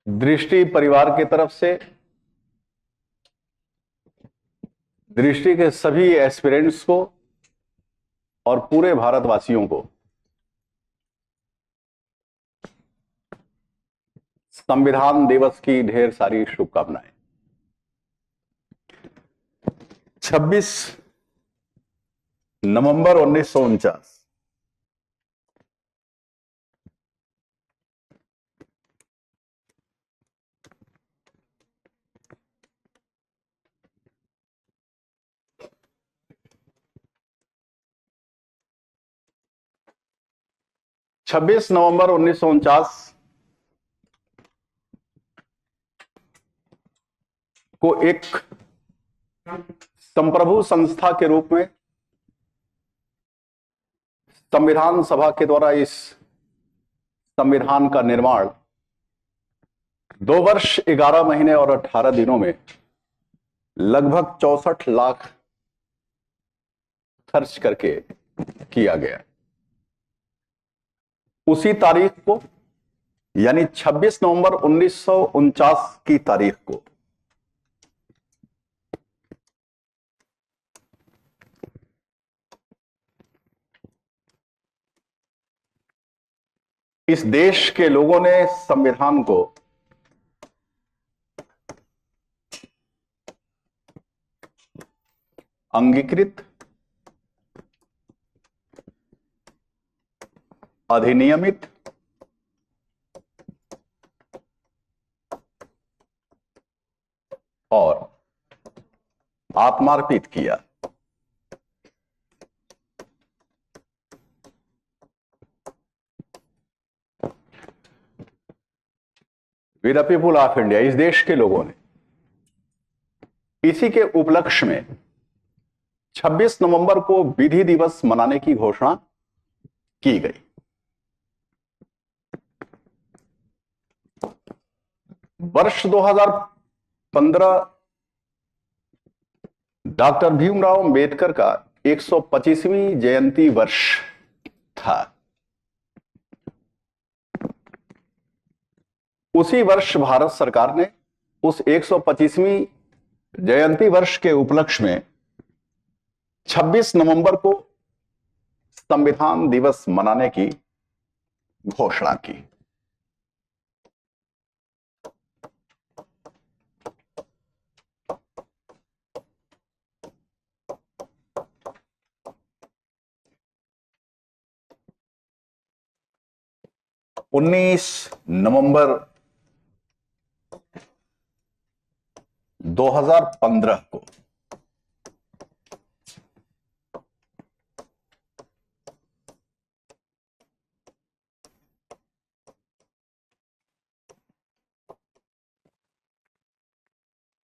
दृष्टि परिवार की तरफ से दृष्टि के सभी एस्पिरेंट्स को और पूरे भारतवासियों को संविधान दिवस की ढेर सारी शुभकामनाएं। 26 नवंबर 1949 26 नवंबर 1949 को एक संप्रभु संस्था के रूप में संविधान सभा के द्वारा इस संविधान का निर्माण 2 वर्ष 11 महीने और 18 दिनों में लगभग 64 लाख खर्च करके किया गया। उसी तारीख को यानी 26 नवंबर 1949 की तारीख को इस देश के लोगों ने संविधान को अंगीकृत, अधिनियमित और आत्मार्पित किया। With the people of India, इस देश के लोगों ने। इसी के उपलक्ष्य में 26 नवंबर को विधि दिवस मनाने की घोषणा की गई। वर्ष 2015 डॉक्टर भीमराव अंबेडकर का 125वीं जयंती वर्ष था। उसी वर्ष भारत सरकार ने उस 125वीं जयंती वर्ष के उपलक्ष्य में 26 नवंबर को संविधान दिवस मनाने की घोषणा की। नवंबर 2015 को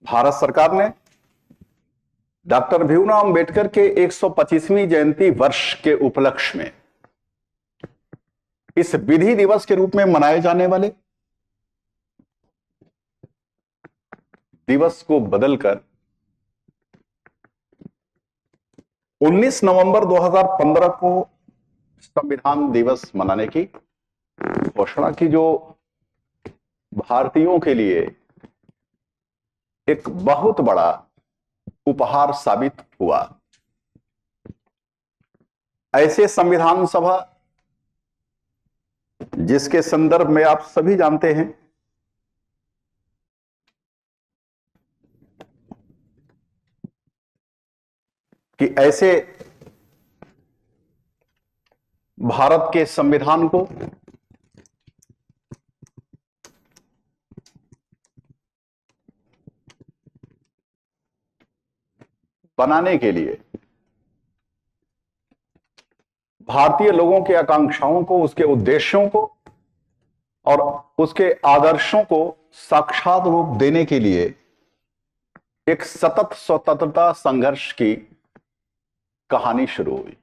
भारत सरकार ने डॉक्टर भीमराव अंबेडकर के 125वीं जयंती वर्ष के उपलक्ष्य में इस विधि दिवस के रूप में मनाए जाने वाले दिवस को बदलकर 19 नवंबर 2015 को संविधान दिवस मनाने की घोषणा की, जो भारतीयों के लिए एक बहुत बड़ा उपहार साबित हुआ। ऐसे संविधान सभा जिसके संदर्भ में आप सभी जानते हैं कि ऐसे भारत के संविधान को बनाने के लिए भारतीय लोगों के आकांक्षाओं को, उसके उद्देश्यों को और उसके आदर्शों को साक्षात रूप देने के लिए एक सतत स्वतंत्रता संघर्ष की कहानी शुरू हुई।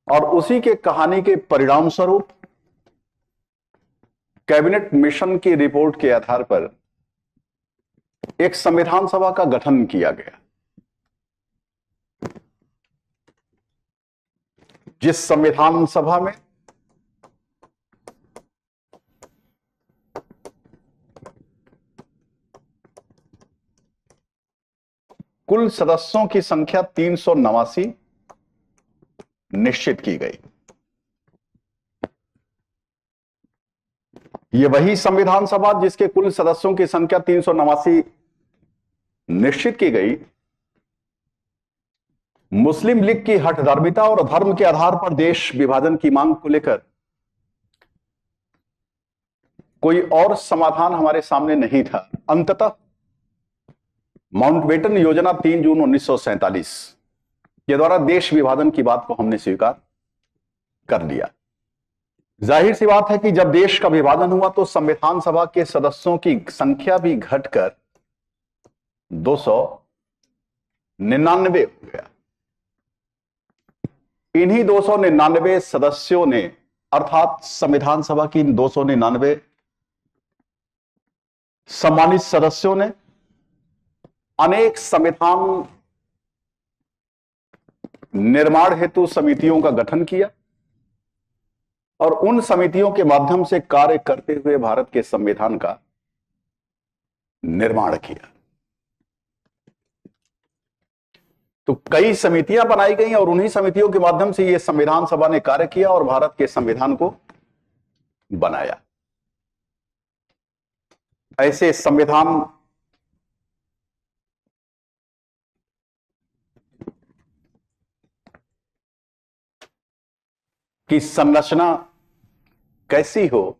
और उसी के कहानी के परिणाम स्वरूप कैबिनेट मिशन की रिपोर्ट के आधार पर एक संविधान सभा का गठन किया गया, जिस संविधान सभा में कुल सदस्यों की संख्या 389 निश्चित की गई। यह वही संविधान सभा जिसके कुल सदस्यों की संख्या 389 निश्चित की गई, मुस्लिम लीग की हठधर्मिता और धर्म के आधार पर देश विभाजन की मांग को लेकर कोई और समाधान हमारे सामने नहीं था। अंततः माउंटबेटन योजना 3 जून 1947 के द्वारा देश विभाजन की बात को हमने स्वीकार कर लिया। जाहिर सी बात है कि जब देश का विभाजन हुआ तो संविधान सभा के सदस्यों की संख्या भी घटकर 299 हो गया। इन्हीं 299 सदस्यों ने, अर्थात संविधान सभा की 299 सम्मानित सदस्यों ने अनेक संविधान निर्माण हेतु समितियों का गठन किया और उन समितियों के माध्यम से कार्य करते हुए भारत के संविधान का निर्माण किया। तो कई समितियां बनाई गई और उन्हीं समितियों के माध्यम से यह संविधान सभा ने कार्य किया और भारत के संविधान को बनाया। ऐसे संविधान की संरचना कैसी हो,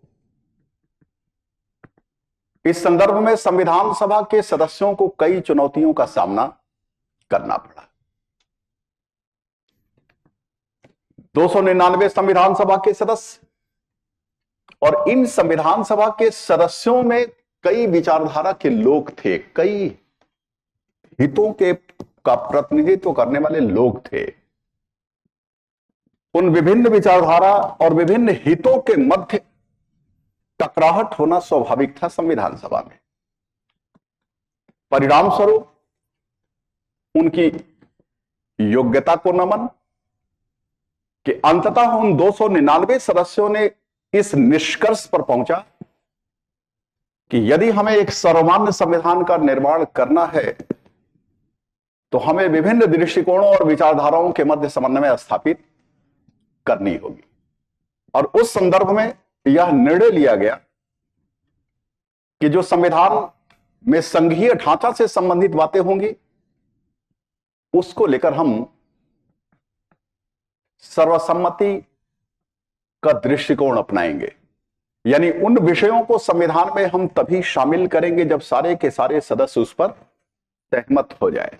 इस संदर्भ में संविधान सभा के सदस्यों को कई चुनौतियों का सामना करना पड़ा। 299 संविधान सभा के सदस्य, और इन संविधान सभा के सदस्यों में कई विचारधारा के लोग थे, कई हितों के का प्रतिनिधित्व करने वाले लोग थे। उन विभिन्न विचारधारा और विभिन्न हितों के मध्य टकराहट होना स्वाभाविक था संविधान सभा में। परिणाम स्वरूप उनकी योग्यता को नमन कि अंततः उन 299 सदस्यों ने इस निष्कर्ष पर पहुंचा कि यदि हमें एक सर्वमान्य संविधान का निर्माण करना है तो हमें विभिन्न दृष्टिकोणों और विचारधाराओं के मध्य समन्वय स्थापित करनी होगी। और उस संदर्भ में यह निर्णय लिया गया कि जो संविधान में संघीय ढांचा से संबंधित बातें होंगी उसको लेकर हम सर्वसम्मति का दृष्टिकोण अपनाएंगे। यानी उन विषयों को संविधान में हम तभी शामिल करेंगे जब सारे के सारे सदस्य उस पर सहमत हो जाए।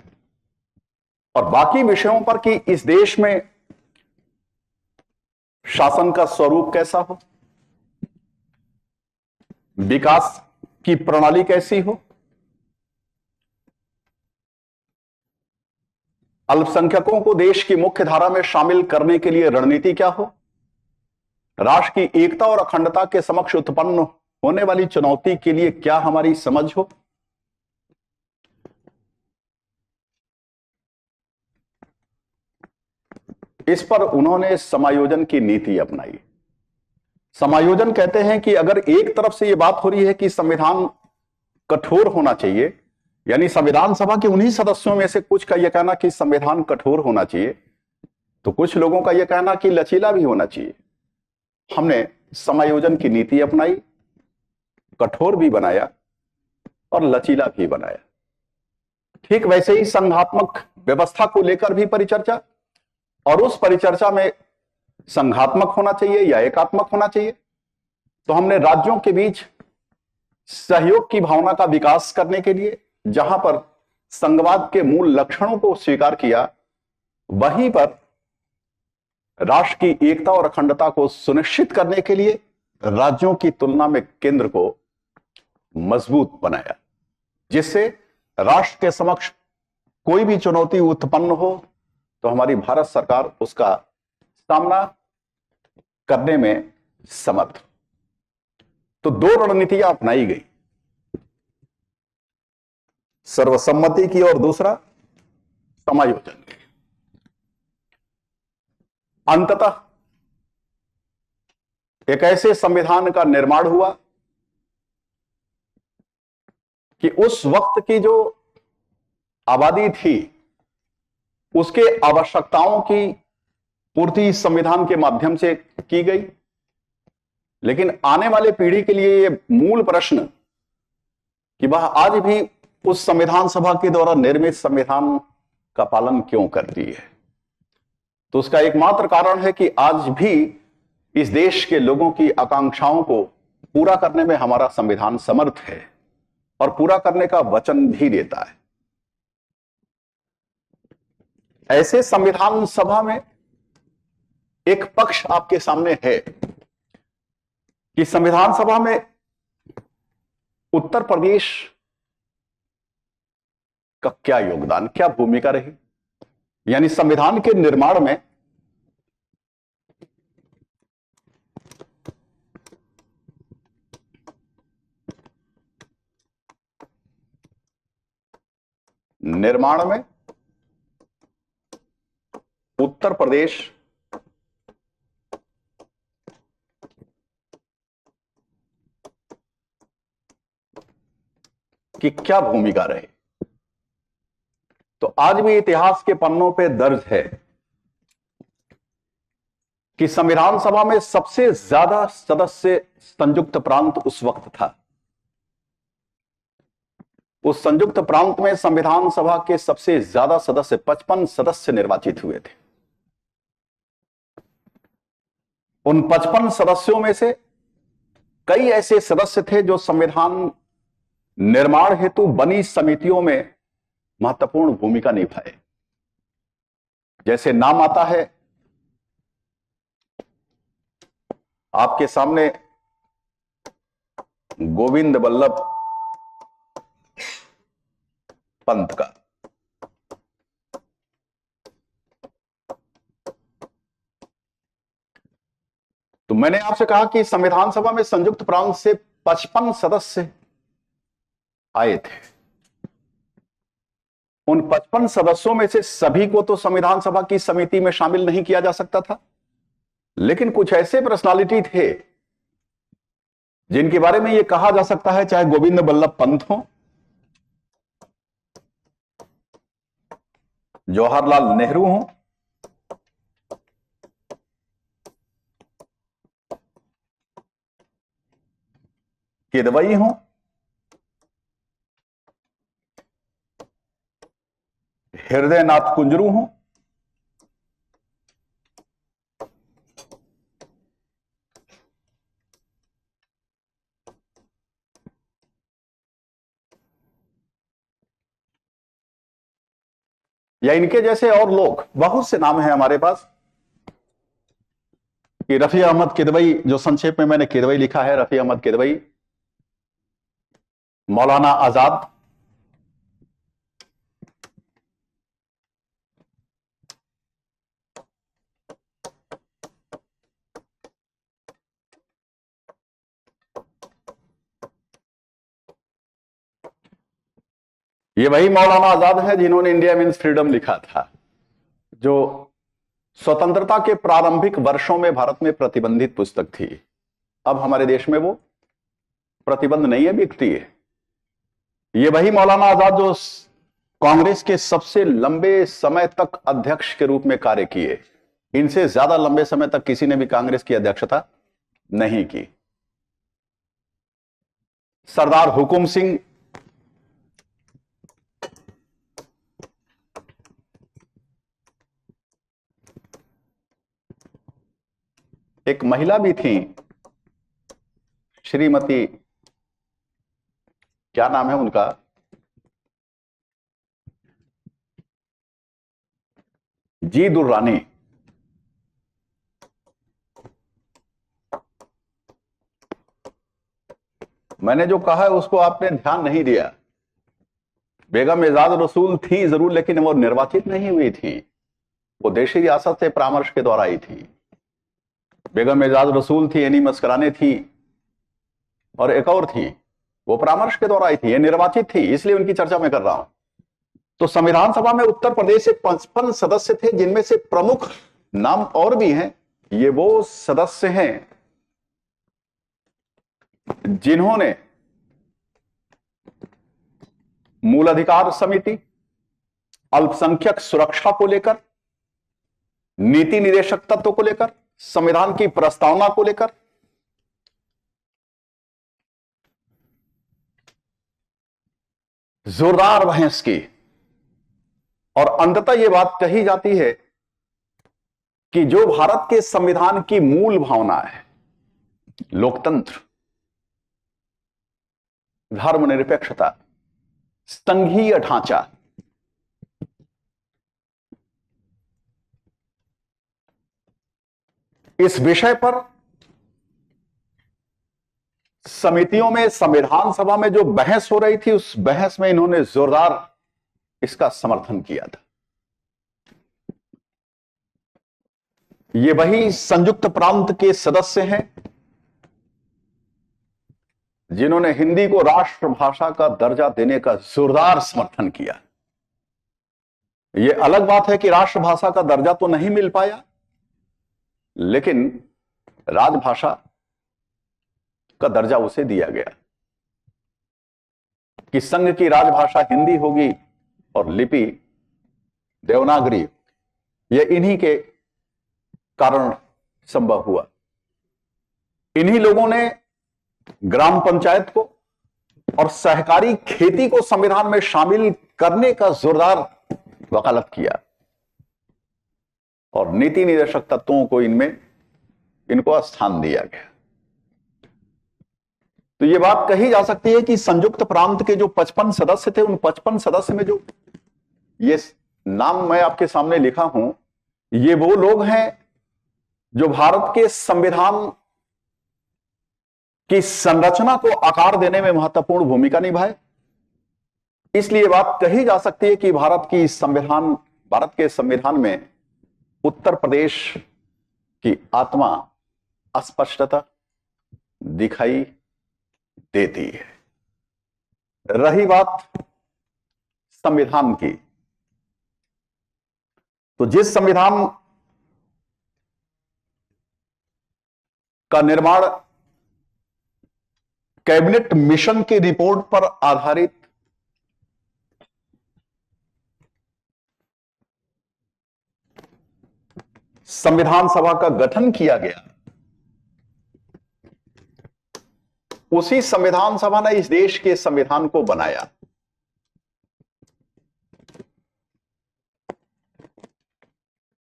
और बाकी विषयों पर कि इस देश में शासन का स्वरूप कैसा हो, विकास की प्रणाली कैसी हो, अल्पसंख्यकों को देश की मुख्य धारा में शामिल करने के लिए रणनीति क्या हो, राष्ट्र की एकता और अखंडता के समक्ष उत्पन्न होने वाली चुनौती के लिए क्या हमारी समझ हो, इस पर उन्होंने समायोजन की नीति अपनाई। समायोजन कहते हैं कि अगर एक तरफ से यह बात हो रही है कि संविधान कठोर होना चाहिए, यानी संविधान सभा के उन्हीं सदस्यों में से कुछ का यह कहना कि संविधान कठोर होना चाहिए, तो कुछ लोगों का यह कहना कि लचीला भी होना चाहिए। हमने समायोजन की नीति अपनाई, कठोर भी बनाया और लचीला भी बनाया। ठीक वैसे ही संघात्मक व्यवस्था को लेकर भी परिचर्चा, और उस परिचर्चा में संघात्मक होना चाहिए या एकात्मक होना चाहिए। तो हमने राज्यों के बीच सहयोग की भावना का विकास करने के लिए जहां पर संघवाद के मूल लक्षणों को स्वीकार किया, वहीं पर राष्ट्र की एकता और अखंडता को सुनिश्चित करने के लिए राज्यों की तुलना में केंद्र को मजबूत बनाया, जिससे राष्ट्र के समक्ष कोई भी चुनौती उत्पन्न हो तो हमारी भारत सरकार उसका सामना करने में समर्थ। तो दो रणनीतियां अपनाई गई, सर्वसम्मति की और दूसरा समायोजन की। अंततः एक ऐसे संविधान का निर्माण हुआ कि उस वक्त की जो आबादी थी उसके आवश्यकताओं की पूर्ति इस संविधान के माध्यम से की गई। लेकिन आने वाले पीढ़ी के लिए यह मूल प्रश्न कि वह आज भी उस संविधान सभा के द्वारा निर्मित संविधान का पालन क्यों करती है, तो उसका एकमात्र कारण है कि आज भी इस देश के लोगों की आकांक्षाओं को पूरा करने में हमारा संविधान समर्थ है और पूरा करने का वचन भी देता है। ऐसे संविधान सभा में एक पक्ष आपके सामने है कि संविधान सभा में उत्तर प्रदेश का क्या योगदान, क्या भूमिका रही, यानी संविधान के निर्माण में उत्तर प्रदेश की क्या भूमिका रही। तो आज भी इतिहास के पन्नों पे दर्ज है कि संविधान सभा में सबसे ज्यादा सदस्य संयुक्त प्रांत उस वक्त था। उस संयुक्त प्रांत में संविधान सभा के सबसे ज्यादा सदस्य 55 सदस्य निर्वाचित हुए थे। उन 55 सदस्यों में से कई ऐसे सदस्य थे जो संविधान निर्माण हेतु बनी समितियों में महत्वपूर्ण भूमिका निभाए। जैसे नाम आता है आपके सामने गोविंद बल्लभ पंत का। तो मैंने आपसे कहा कि संविधान सभा में संयुक्त प्रांत से 55 सदस्य आए थे। उन 55 सदस्यों में से सभी को तो संविधान सभा की समिति में शामिल नहीं किया जा सकता था, लेकिन कुछ ऐसे पर्सनालिटी थे जिनके बारे में यह कहा जा सकता है, चाहे गोविंद बल्लभ पंत हो, जवाहरलाल नेहरू हो, किदवई हो, हृदयनाथ कुंजरू हो, या इनके जैसे और लोग, बहुत से नाम हैं हमारे पास कि रफी अहमद किदवई, जो संक्षेप में मैंने किदवई लिखा है, रफी अहमद किदवई, मौलाना आजाद, ये वही मौलाना आजाद है जिन्होंने इंडिया मीन्स फ्रीडम लिखा था, जो स्वतंत्रता के प्रारंभिक वर्षों में भारत में प्रतिबंधित पुस्तक थी। अब हमारे देश में वो प्रतिबंध नहीं है, बिकती है। ये वही मौलाना आजाद जो कांग्रेस के सबसे लंबे समय तक अध्यक्ष के रूप में कार्य किए। इनसे ज्यादा लंबे समय तक किसी ने भी कांग्रेस की अध्यक्षता नहीं की। सरदार हुकुम सिंह, एक महिला भी थी, श्रीमती, क्या नाम है उनका, जी दुर्रानी। मैंने जो कहा है उसको आपने ध्यान नहीं दिया। बेगम एजाज रसूल थी जरूर, लेकिन वो निर्वाचित नहीं हुई थी, वो देशी रियासत से परामर्श के द्वारा आई थी। बेगम एजाज रसूल थी, एनी मस्कराने थी, और एक और थी, वो परामर्श के द्वारा आई थी, ये निर्वाचित थी, इसलिए उनकी चर्चा मैं कर रहा हूं। तो संविधान सभा में उत्तर प्रदेश से 55 सदस्य थे, जिनमें से प्रमुख नाम और भी हैं। ये वो सदस्य हैं जिन्होंने मूल अधिकार समिति, अल्पसंख्यक सुरक्षा को लेकर, नीति निर्देशक तत्व को लेकर, संविधान की प्रस्तावना को लेकर जोरदार बहस की और अंततः यह बात कही जाती है कि जो भारत के संविधान की मूल भावना है, लोकतंत्र, धर्मनिरपेक्षता, संघीय ढांचा, इस विषय पर समितियों में, संविधान सभा में जो बहस हो रही थी, उस बहस में इन्होंने जोरदार इसका समर्थन किया था। ये वही संयुक्त प्रांत के सदस्य हैं जिन्होंने हिंदी को राष्ट्रभाषा का दर्जा देने का जोरदार समर्थन किया। यह अलग बात है कि राष्ट्रभाषा का दर्जा तो नहीं मिल पाया, लेकिन राजभाषा का दर्जा उसे दिया गया कि संघ की राजभाषा हिंदी होगी और लिपि देवनागरी। यह इन्हीं के कारण संभव हुआ। इन्हीं लोगों ने ग्राम पंचायत को और सहकारी खेती को संविधान में शामिल करने का जोरदार वकालत किया और नीति निर्देशक तत्वों को इनको स्थान दिया गया। तो यह बात कही जा सकती है कि संयुक्त प्रांत के जो 55 सदस्य थे, उन 55 सदस्य में जो ये नाम मैं आपके सामने लिखा हूं, ये वो लोग हैं जो भारत के संविधान की संरचना को आकार देने में महत्वपूर्ण भूमिका निभाए। इसलिए बात कही जा सकती है कि भारत के संविधान में उत्तर प्रदेश की आत्मा स्पष्टता दिखाई देती है। रही बात संविधान की, तो जिस संविधान का निर्माण कैबिनेट मिशन की रिपोर्ट पर आधारित संविधान सभा का गठन किया गया, उसी संविधान सभा ने इस देश के संविधान को बनाया।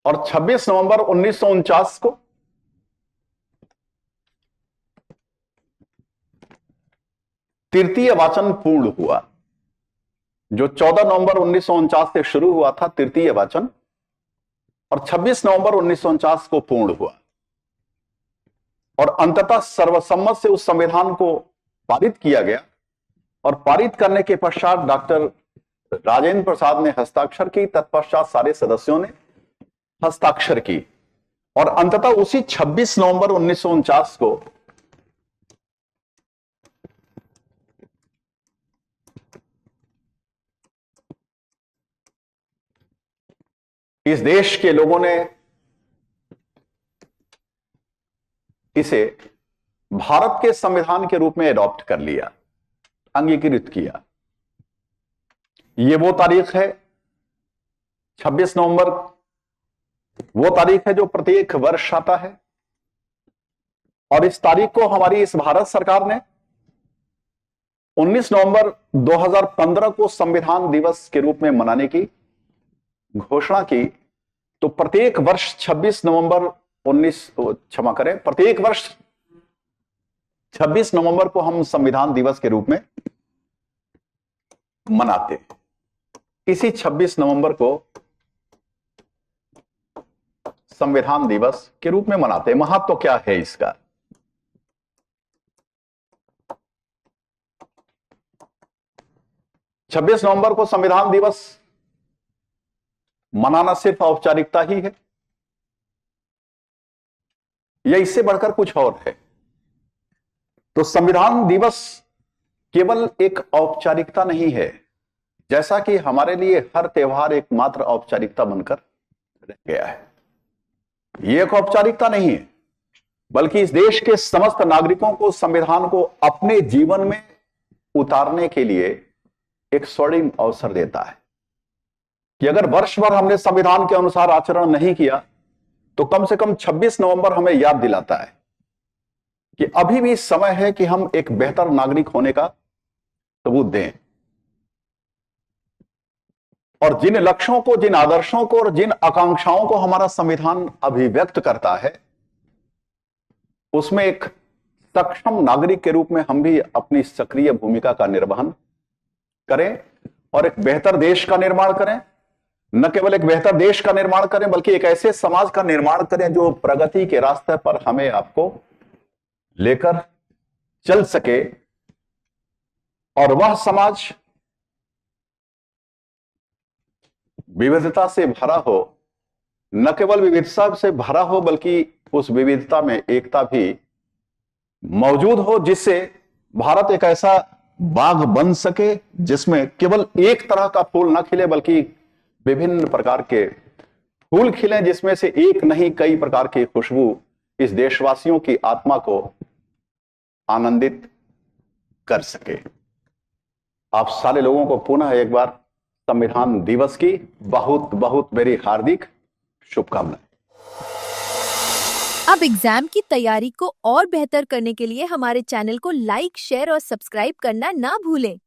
और 26 नवंबर 1949 को तृतीय वाचन पूर्ण हुआ। जो 14 नवंबर 1949 से शुरू हुआ था तृतीय वाचन, और 26 नवंबर 1949 को पूर्ण हुआ और अंततः सर्वसम्मत से उस संविधान को पारित किया गया। और पारित करने के पश्चात डॉक्टर राजेंद्र प्रसाद ने हस्ताक्षर की, तत्पश्चात सारे सदस्यों ने हस्ताक्षर की और अंततः उसी 26 नवंबर 1949 को इस देश के लोगों ने इसे भारत के संविधान के रूप में अडॉप्ट कर लिया, अंगीकृत किया। यह वो तारीख है 26 नवंबर, वो तारीख है जो प्रत्येक वर्ष आता है। और इस तारीख को हमारी इस भारत सरकार ने 19 नवंबर 2015 को संविधान दिवस के रूप में मनाने की घोषणा की। तो प्रत्येक वर्ष 26 नवंबर प्रत्येक वर्ष 26 नवंबर को हम संविधान दिवस के रूप में मनाते हैं। इसी 26 नवंबर को संविधान दिवस के रूप में मनाते हैं। महत्व क्या है इसका? छब्बीस नवंबर को संविधान दिवस मनाना सिर्फ औपचारिकता ही है या इससे बढ़कर कुछ और है? तो संविधान दिवस केवल एक औपचारिकता नहीं है, जैसा कि हमारे लिए हर त्योहार एकमात्र औपचारिकता बनकर रह गया है। यह एक औपचारिकता नहीं है, बल्कि इस देश के समस्त नागरिकों को संविधान को अपने जीवन में उतारने के लिए एक स्वर्णिम अवसर देता है। कि अगर वर्ष भर हमने संविधान के अनुसार आचरण नहीं किया तो कम से कम 26 नवंबर हमें याद दिलाता है कि अभी भी समय है कि हम एक बेहतर नागरिक होने का सबूत दें। और जिन लक्ष्यों को, जिन आदर्शों को और जिन आकांक्षाओं को हमारा संविधान अभिव्यक्त करता है, उसमें एक सक्षम नागरिक के रूप में हम भी अपनी सक्रिय भूमिका का निर्वहन करें और एक बेहतर देश का निर्माण करें। न केवल एक बेहतर देश का निर्माण करें बल्कि एक ऐसे समाज का निर्माण करें जो प्रगति के रास्ते पर हमें आपको लेकर चल सके, और वह समाज विविधता से भरा हो, न केवल विविधता से भरा हो बल्कि उस विविधता में एकता भी मौजूद हो, जिससे भारत एक ऐसा बाग बन सके जिसमें केवल एक तरह का फूल न खिले बल्कि विभिन्न प्रकार के फूल खिले, जिसमें से एक नहीं कई प्रकार की खुशबू इस देशवासियों की आत्मा को आनंदित कर सके। आप सारे लोगों को पुनः एक बार संविधान दिवस की बहुत बहुत मेरी हार्दिक शुभकामनाएं। अब एग्जाम की तैयारी को और बेहतर करने के लिए हमारे चैनल को लाइक, शेयर और सब्सक्राइब करना ना भूलें।